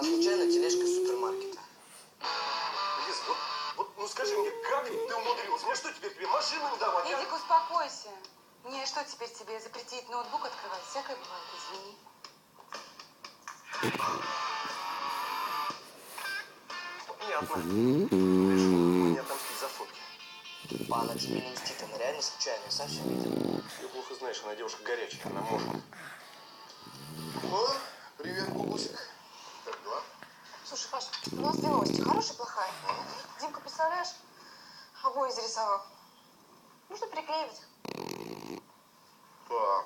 она случайно тележка из супермаркета. Лиз, ну скажи мне, как ты умудрилась? Мне что, теперь тебе машину не давать? Эдик, успокойся. Мне что теперь тебе запретить ноутбук открывать? Всякое бывает, извини. Понятно. Решил мне отомстить за фотки. А она тебе не мстит, она реально случайно, я сам все видел. Ты плохо знаешь, она девушка горячая, она может. О, привет, Бубусик. Как дела? Слушай, Паш, у нас две новости, хорошая и плохая. Димка, представляешь, обои зарисовал. Нужно приклеивать. Так.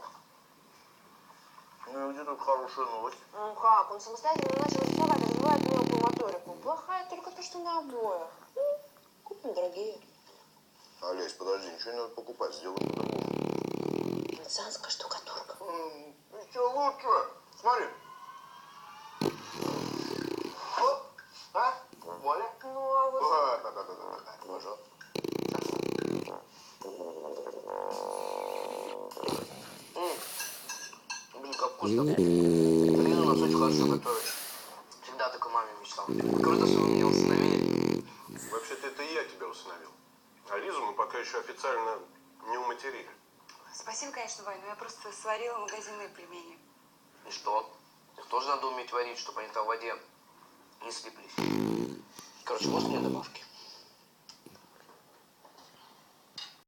Ну и где тут хорошая новость? Ну как, он самостоятельно начал рисовать, развивает мелкую моторику. Плохая только то, что на обоях. Купим дорогие. Олесь, подожди, ничего не надо покупать, сделаем по-другому. Венецианская штукатурка. Еще лучше. Смотри. Оп. А? Воля? Ну, а вот... Да. Пожалуйста. Блин, как вкусно. Блин, у нас очень хорошо готовит. Всегда такой маме мечтал. Круто, что вы меня усыновили. Вообще-то это я тебя усыновил. А Лизу мы пока еще официально не уматерили. Спасибо, конечно, Вань, но я просто сварила магазинные пельмени. И что? Их тоже надо уметь варить, чтобы они там в воде не слиплись. Короче, может мне добавки?